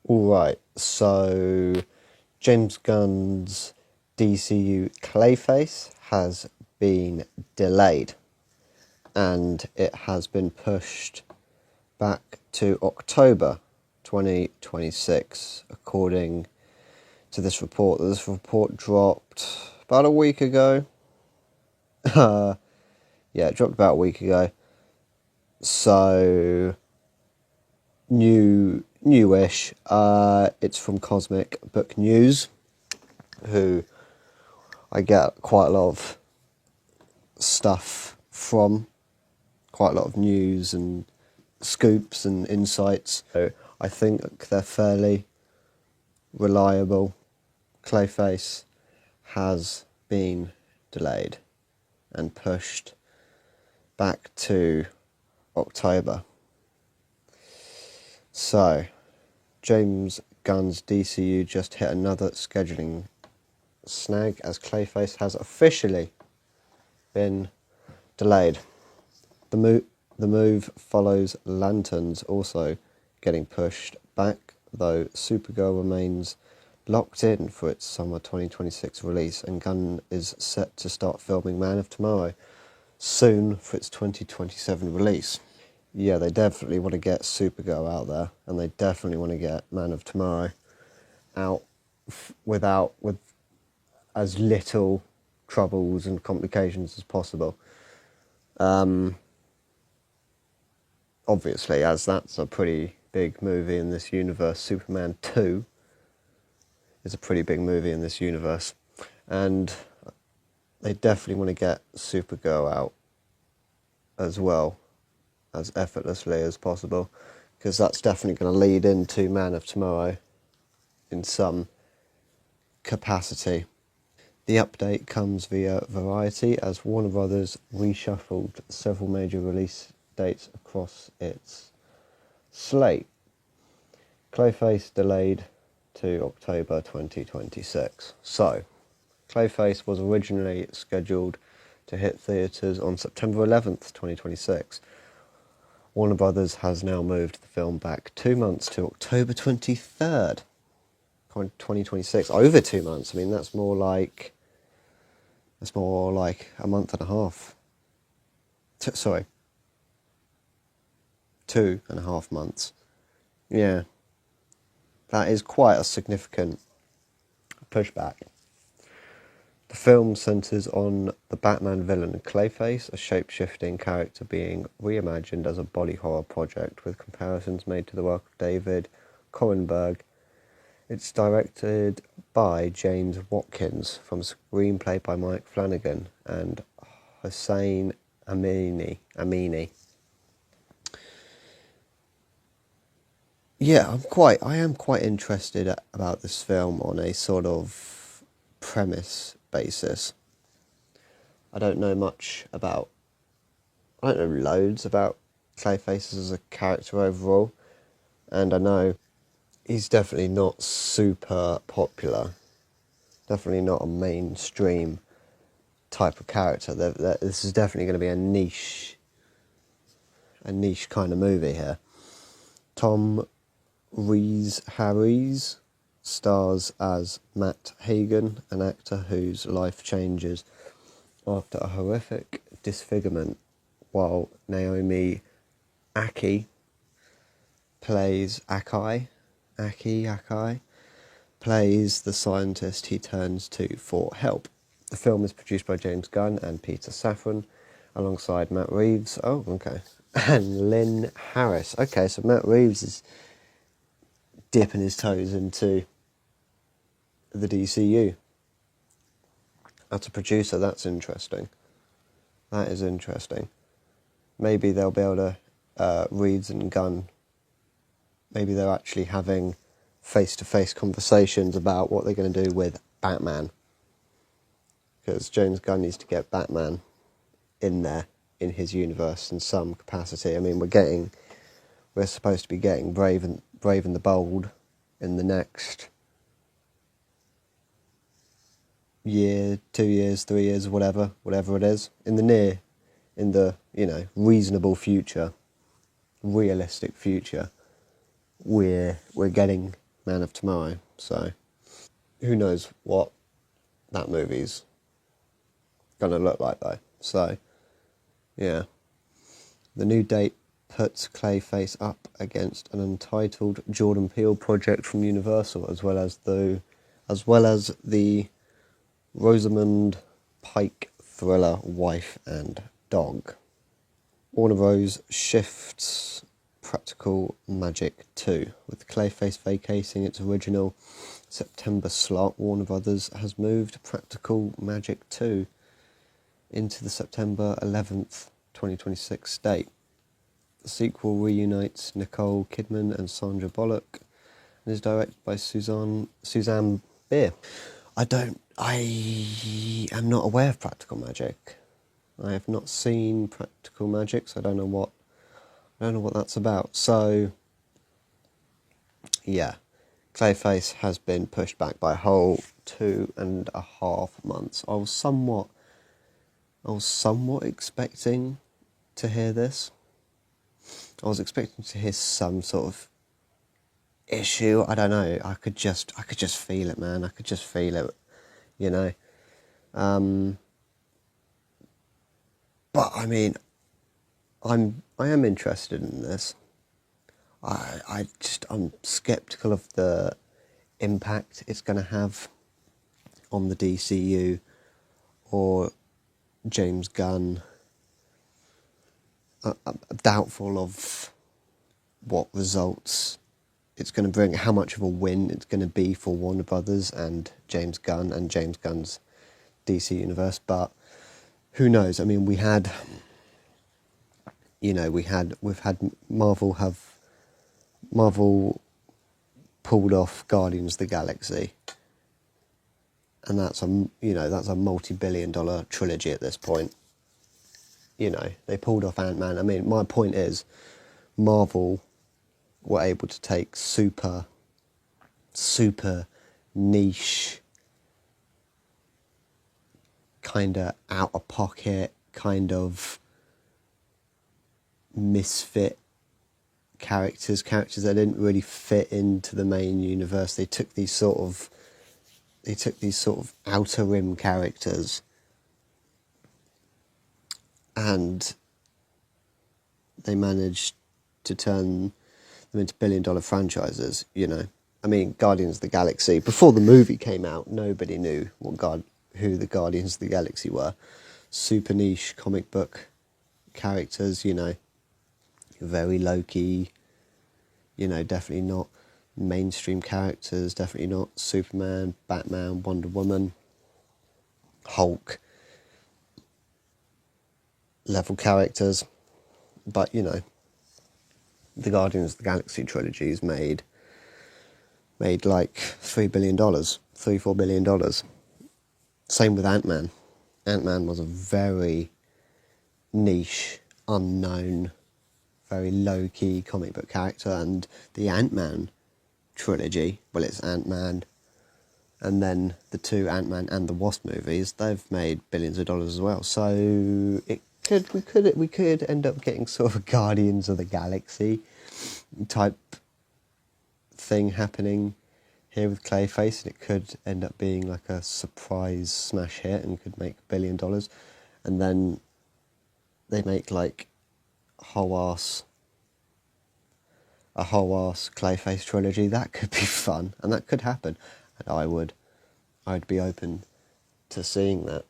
Alright, so James Gunn's DCU Clayface has been delayed and it has been pushed back to October 2026, according to this report. This report dropped about a week ago. Yeah, it dropped about a week ago. So newish. It's from Cosmic Book News, who I get quite a lot of stuff from, quite a lot of news and scoops and insights. So I think they're fairly reliable. Clayface has been delayed and pushed back to October. So, James Gunn's DCU just hit another scheduling snag as Clayface has officially been delayed. The move follows Lanterns also getting pushed back, though Supergirl remains locked in for its summer 2026 release, and Gunn is set to start filming Man of Tomorrow soon for its 2027 release. Yeah, they definitely want to get Supergirl out there, and they definitely want to get Man of Tomorrow out with as little troubles and complications as possible. Obviously, as that's a pretty big movie in this universe. Superman 2 is a pretty big movie in this universe, and they definitely want to get Supergirl out as well, as effortlessly as possible, because that's definitely going to lead into Man of Tomorrow in some capacity. The update comes via Variety as Warner Brothers reshuffled several major release dates across its slate. Clayface delayed to October 2026. So, Clayface was originally scheduled to hit theatres on September 11th, 2026. Warner Brothers has now moved the film back 2 months to October 23rd, 2026. Over 2 months. I mean, that's more like a month and a half. Sorry. 2.5 months. Yeah. That is quite a significant pushback. The film centres on the Batman villain Clayface, a shape-shifting character being reimagined as a body horror project, with comparisons made to the work of David Cronenberg. It's directed by James Watkins, from a screenplay by Mike Flanagan and Hossein Amini. Yeah, I am quite interested about this film on a sort of premise basis. I don't know loads about Clayface as a character overall, and I know he's definitely not super popular, definitely not a mainstream type of character. This is definitely going to be a niche kind of movie here. Tom Rhys-Harris stars as Matt Hagen, an actor whose life changes after a horrific disfigurement, while Naomi Aki plays plays the scientist he turns to for help. The film is produced by James Gunn and Peter Safran, alongside Matt Reeves. Oh, okay. And Lynn Harris. Okay, so Matt Reeves is dipping his toes into the DCU. As a producer, that's interesting. That is interesting. Maybe they'll be able to, Reeves and Gunn, maybe they're actually having face-to-face conversations about what they're going to do with Batman. Because James Gunn needs to get Batman in there, in his universe, in some capacity. I mean, we're supposed to be getting Brave and the Bold in the next year, 2 years, 3 years, whatever it is, in the reasonable future, realistic future. We're getting Man of Tomorrow. So who knows what that movie's gonna look like though. So yeah, the new date puts Clayface up against an untitled Jordan Peele project from Universal, as well as the Rosamund Pike thriller Wife and Dog. Warner Bros. Shifts Practical Magic 2. With Clayface vacating its original September slot, Warner Brothers has moved Practical Magic 2 into the September 11th, 2026 date. The sequel reunites Nicole Kidman and Sandra Bullock and is directed by Suzanne Bier. I am not aware of Practical Magic. I have not seen Practical Magic, so I don't know what that's about. So yeah, Clayface has been pushed back by a whole 2.5 months. I was somewhat expecting to hear this. I was expecting to hear some sort of issue. I don't know. I could just feel it, man. I could just feel it, you know. But I mean, I am interested in this. I'm skeptical of the impact it's going to have on the DCU or James Gunn. I'm doubtful of what results it's going to bring, how much of a win it's going to be for Warner Brothers and James Gunn and James Gunn's DC universe. But who knows? I mean, we've had Marvel pulled off Guardians of the Galaxy, and that's a multi-billion-dollar trilogy at this point. You know, they pulled off Ant-Man. I mean, my point is, Marvel were able to take super niche, kind of out of pocket, kind of misfit characters that didn't really fit into the main universe. They took these sort of outer rim characters and they managed to turn them into billion-dollar franchises, you know. I mean, Guardians of the Galaxy, before the movie came out, nobody knew who the Guardians of the Galaxy were. Super niche comic book characters, you know, very low-key, you know, definitely not mainstream characters, definitely not Superman, Batman, Wonder Woman, Hulk level characters. But, you know, the Guardians of the Galaxy trilogies made like $4 billion. Same with Ant-Man. Ant-Man was a very niche, unknown, very low-key comic book character, and the Ant-Man trilogy, well, it's Ant-Man, and then the two Ant-Man and the Wasp movies, they've made billions of dollars as well. So we could end up getting sort of a Guardians of the Galaxy type thing happening here with Clayface, and it could end up being like a surprise smash hit and could make $1 billion, and then they make like a whole ass Clayface trilogy. That could be fun, and that could happen, and I'd be open to seeing that.